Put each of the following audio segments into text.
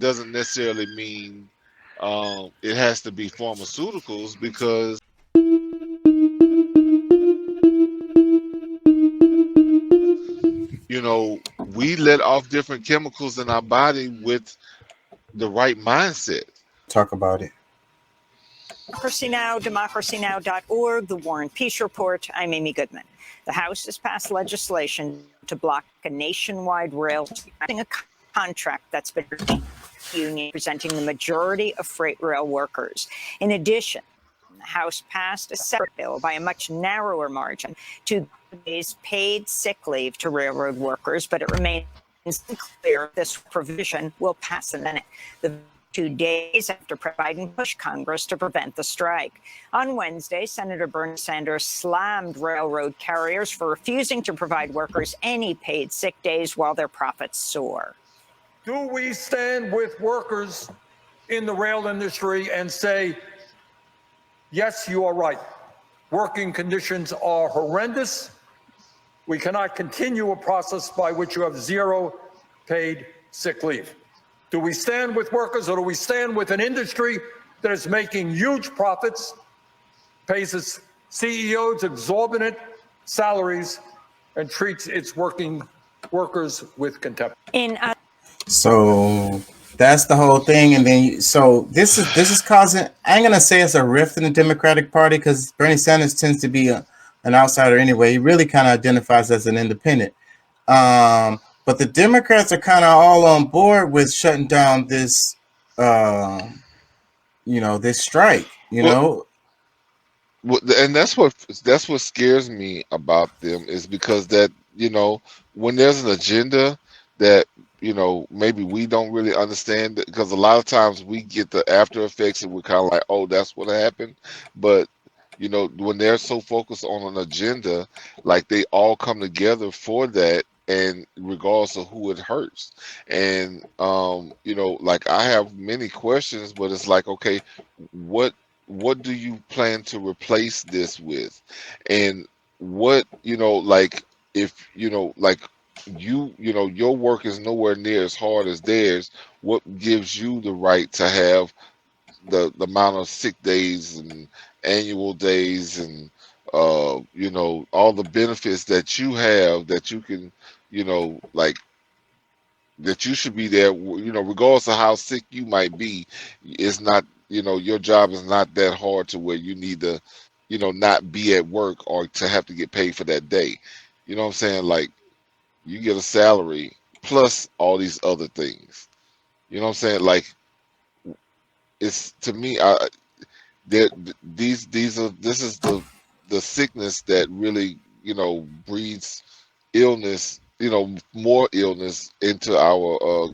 doesn't necessarily mean it has to be pharmaceuticals because we let off different chemicals in our body with the right mindset. Talk about it. Democracy Now!, democracynow.org, The War and Peace Report. I'm Amy Goodman. The House has passed legislation to block a nationwide rail a contract that's been union representing the majority of freight rail workers. In addition, the House passed a separate bill by a much narrower margin to days paid sick leave to railroad workers, but it remains unclear this provision will pass the Senate. The 2 days after Biden pushed Congress to prevent the strike. On Wednesday, Senator Bernie Sanders slammed railroad carriers for refusing to provide workers any paid sick days while their profits soar. Do we stand with workers in the rail industry and say, yes, you are right. Working conditions are horrendous. We cannot continue a process by which you have zero paid sick leave. Do we stand with workers, or do we stand with an industry that is making huge profits, pays its CEOs exorbitant salaries, and treats its workers with contempt? So that's the whole thing, and then so this is causing. I ain't gonna say it's a rift in the Democratic Party because Bernie Sanders tends to be an outsider anyway. He really kind of identifies as an independent. But the Democrats are kind of all on board with shutting down this, this strike. And that's what scares me about them is because that when there's an agenda that maybe we don't really understand, because a lot of times we get the after effects and we're kind of like, oh, that's what happened. But when they're so focused on an agenda, like they all come together for that, and regardless of who it hurts. And like I have many questions, but it's like, okay, what do you plan to replace this with? And what like if like your work is nowhere near as hard as theirs, what gives you the right to have the amount of sick days and annual days and all the benefits that you have that you can like that you should be there, regardless of how sick you might be. It's not, your job is not that hard to where you need to not be at work or to have to get paid for that day. You know what I'm saying? Like, you get a salary plus all these other things. You know what I'm saying? Like, it's, to me, there these are this is the sickness that really breeds illness, more illness into our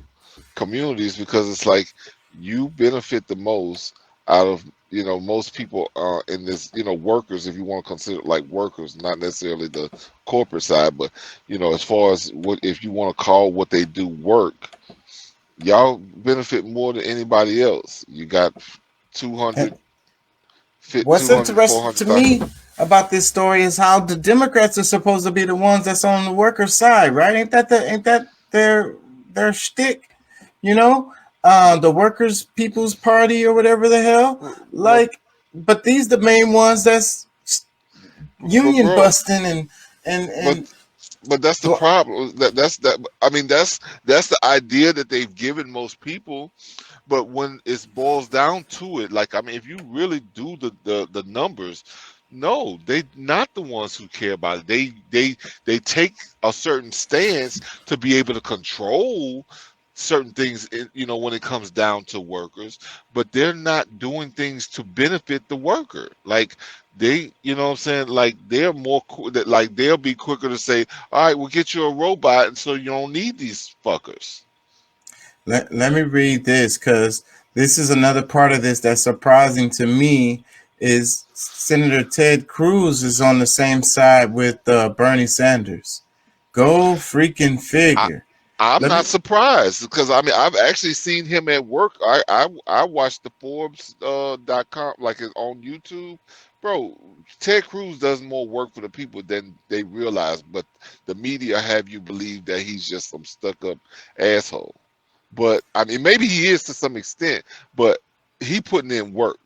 communities, because it's like you benefit the most out of most people in this, workers, if you want to consider like workers, not necessarily the corporate side, but as far as what, if you want to call what they do work, y'all benefit more than anybody else. You got 200 What's 200 interesting to me about this story is how the Democrats are supposed to be the ones that's on the workers' side, right? Ain't that their shtick? The Workers' People's Party or whatever the hell. Like, but these the main ones that's union busting and. But that's the problem. That's that. I mean, that's the idea that they've given most people. But when it boils down to it, like, I mean, if you really do the numbers, no, they not the ones who care about it. They take a certain stance to be able to control certain things, when it comes down to workers, but they're not doing things to benefit the worker. Like, they, what I'm saying, like, they're more that, like, they'll be quicker to say, all right, we'll get you a robot, and so you don't need these fuckers. Let me read this, because this is another part of this that's surprising to me. Is Senator Ted Cruz is on the same side with Bernie Sanders. Go freaking figure. I'm not surprised, because I mean, I've actually seen him at work. I watched the Forbes.com, like, on YouTube. Bro, Ted Cruz does more work for the people than they realize, but the media have you believe that he's just some stuck up asshole. but I mean, maybe he is to some extent, but he putting in work.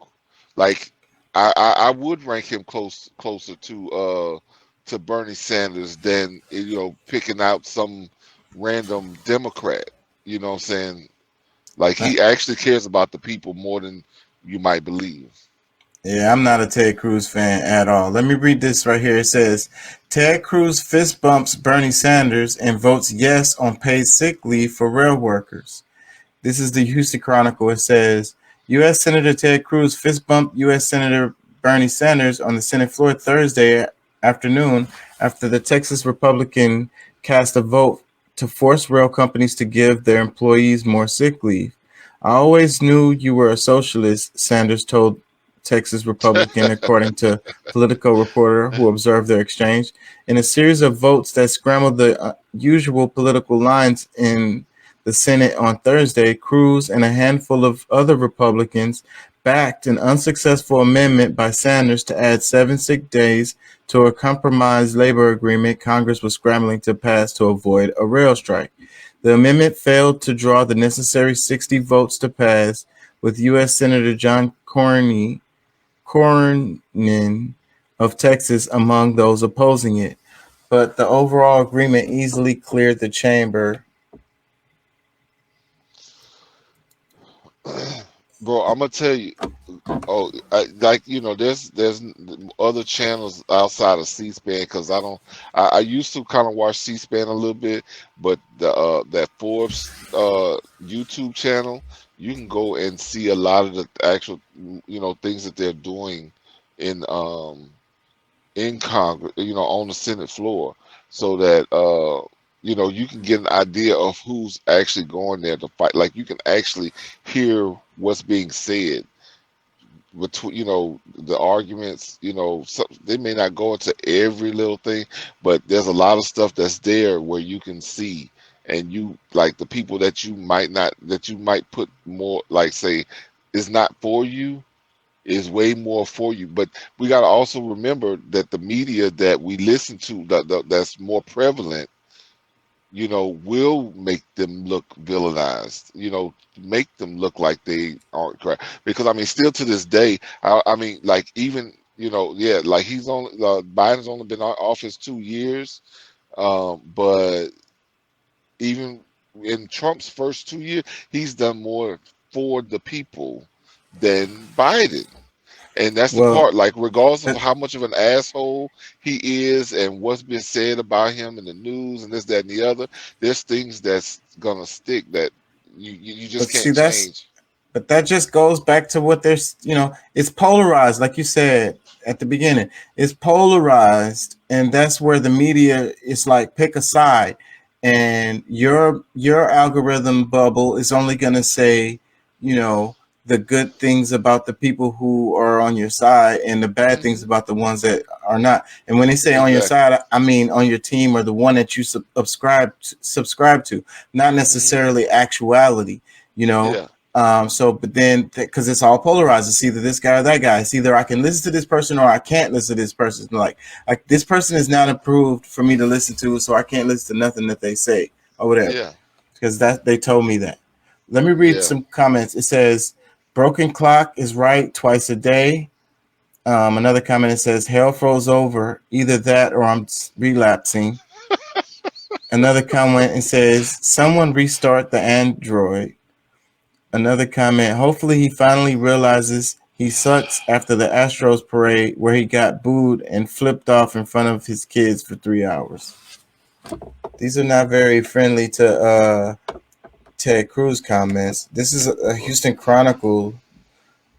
Like I would rank him closer to Bernie Sanders than picking out some random Democrat. You know what I'm saying? Like Uh, he actually cares about the people more than you might believe. Yeah, I'm not a Ted Cruz fan at all. Let me read this right here. It says Ted Cruz fist bumps Bernie Sanders and votes yes on paid sick leave for rail workers. This is the Houston Chronicle. It says U.S. Senator Ted Cruz fist bumped U.S. Senator Bernie Sanders on the Senate floor Thursday afternoon after the Texas Republican cast a vote to force rail companies to give their employees more sick leave. I always knew you were a socialist, Sanders told Texas Republican, according to Politico reporter who observed their exchange. In a series of votes that scrambled the usual political lines in the Senate on Thursday, Cruz and a handful of other Republicans backed an unsuccessful amendment by Sanders to add 7 sick days to a compromise labor agreement Congress was scrambling to pass to avoid a rail strike. The amendment failed to draw the necessary 60 votes to pass, with U.S. Senator John Cornyn of Texas among those opposing it. But the overall agreement easily cleared the chamber. Bro, I'm gonna tell you. Oh, there's other channels outside of C-SPAN because I don't. I used to kind of watch C-SPAN a little bit, but that Forbes YouTube channel, you can go and see a lot of the actual things that they're doing in Congress, on the Senate floor, so that you can get an idea of who's actually going there to fight. Like you can actually hear what's being said between the arguments. They may not go into every little thing, but there's a lot of stuff that's there where you can see, and you like the people that you might put more like say is not for you is way more for you. But we got to also remember that the media that we listen to that's more prevalent will make them look villainized, make them look like they aren't correct. Because I mean, still to this day, I mean, like even yeah, like Biden's only been in office 2 years, but even in Trump's first 2 years, he's done more for the people than Biden. And that's the Well, part, like, regardless of how much of an asshole he is and what's been said about him in the news and this, that, and the other, there's things that's gonna stick that you just but see, can't change. but that just goes back to what there's, it's polarized, like you said at the beginning. It's polarized, and that's where the media is like pick a side, and your algorithm bubble is only gonna say, the good things about the people who are on your side and the bad things Hmm. about the ones that are not. And when they say on your Exactly. side, I mean on your team or the one that you subscribe to, not Hmm. necessarily actuality, you know. Yeah. But then because it's all polarized, it's either this guy or that guy. It's either I can listen to this person or I can't listen to this person. Like this person is not approved for me to listen to, so I can't listen to nothing that they say or whatever Yeah. because that they told me that. Let me read Yeah. some comments. It says, "Broken clock is right twice a day." Another comment, it says, "Hell froze over. Either that or I'm relapsing." Another comment, it says, "Someone restart the Android." Another comment, "Hopefully he finally realizes he sucks after the Astros parade where he got booed and flipped off in front of his kids for 3 hours." These are not very friendly to Ted Cruz comments. This is a Houston Chronicle.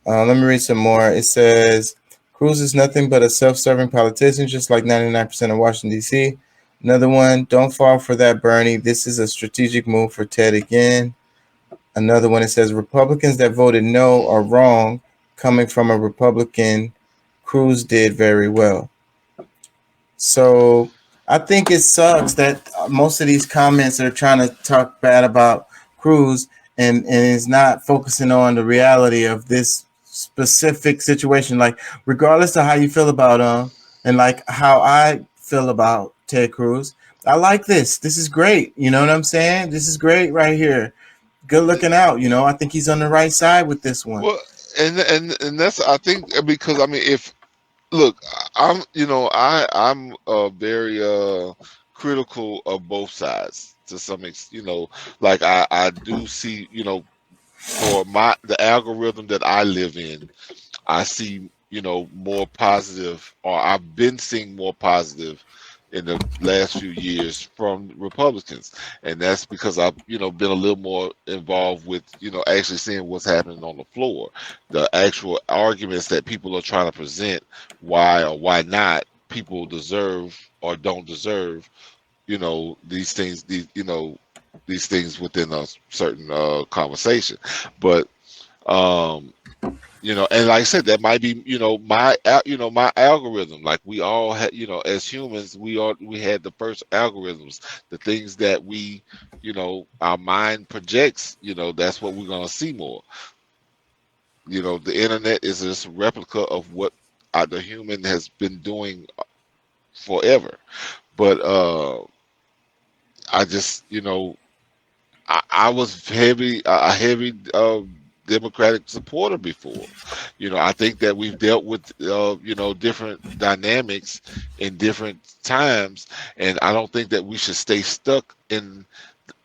Let me read some more. It says, "Cruz is nothing but a self-serving politician, just like 99% of Washington, D.C." Another one, "Don't fall for that, Bernie. This is a strategic move for Ted again." Another one, it says, "Republicans that voted no are wrong. Coming from a Republican, Cruz did very well." So I think it sucks that most of these comments are trying to talk bad about Cruz and is not focusing on the reality of this specific situation. Like, regardless of how you feel about him and like how I feel about Ted Cruz, I like this. This is great. You know what I'm saying? This is great right here. good looking out. You know, I think he's on the right side with this one. Well, and that's, I think, because I mean, if look, I'm, I'm very critical of both sides to some extent. Like I do see, for the algorithm that I live in, I see, more positive, or I've been seeing more positive in the last few years from Republicans. And that's because I've, been a little more involved with, actually seeing what's happening on the floor, the actual arguments that people are trying to present, why or why not people deserve or don't deserve, these things, these things within a certain conversation. But and like I said, that might be, my algorithm. Like we all had, as humans, we had the first algorithms, the things that we, our mind projects, that's what we're gonna see more. The internet is just a replica of what the human has been doing forever. But I just, I was a heavy Democratic supporter before. I think that we've dealt with, different dynamics in different times, and I don't think that we should stay stuck in,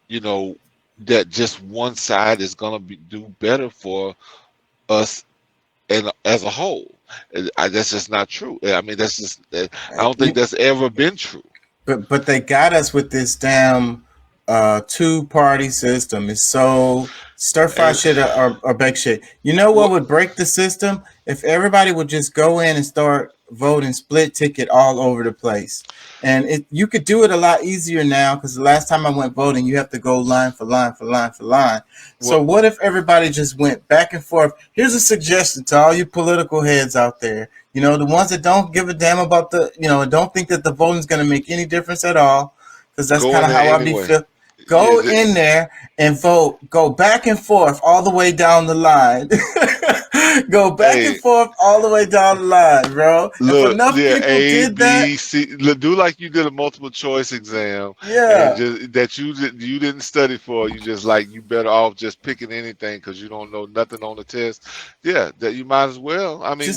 that just one side is going to do better for us and as a whole. That's just not true. I mean, that's just, I don't think that's ever been true. But they got us with this damn two-party system. It's so stir-fry shit or bake shit. You know what would break the system? If everybody would just go in and start voting split ticket all over the place. And you could do it a lot easier now, because the last time I went voting, you have to go line for line for line for line. So what if everybody just went back and forth? Here's a suggestion to all you political heads out there. The ones that don't give a damn about don't think that the voting is going to make any difference at all, because that's kind of how I be feeling. Go in there and vote. Go back and forth all the way down the line. Go back and forth all the way down the line, bro. Look, if enough people did that, do like you did a multiple choice exam. Yeah. And just, that you didn't study for. You just you better off just picking anything because you don't know nothing on the test. Yeah, that you might as well. I mean,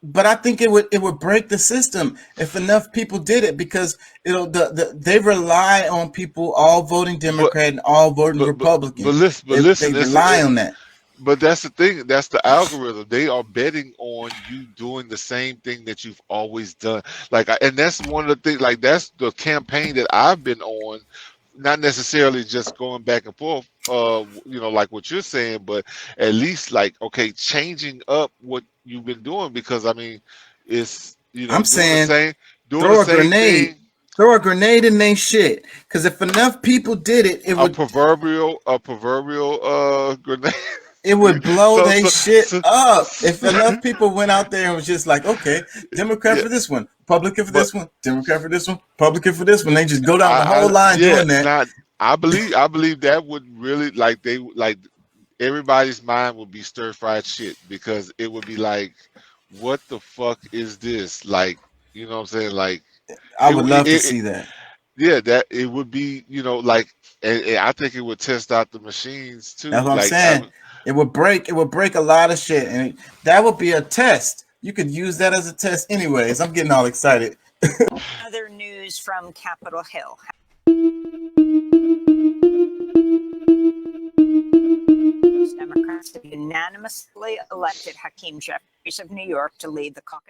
But I think it would break the system if enough people did it, because they rely on people all voting Democrat and all voting Republican. But listen, they rely on that. But that's the thing. That's the algorithm. They are betting on you doing the same thing that you've always done. And that's one of the things. That's the campaign that I've been on. Not necessarily just going back and forth, like what you're saying, but at least changing up what you've been doing, because I mean, it's I'm saying throw a grenade. Throw a grenade in their shit, because if enough people did it, it would a proverbial grenade. It would blow their shit up if enough people went out there and was just like, okay, Democrat for this one, Republican for this one, Democrat for this one, Republican for this one. They just go down the whole line doing that. I believe that would really everybody's mind would be stir-fried shit, because it would be like, what the fuck is this? You know what I'm saying? I would love to see that. Yeah, that it would be, and I think it would test out the machines too. That's what I'm saying. It would break a lot of shit, and that would be a test. You could use that as a test anyways. I'm getting all excited. Other news from Capitol Hill. Democrats have unanimously elected Hakeem Jeffries of New York to lead the caucus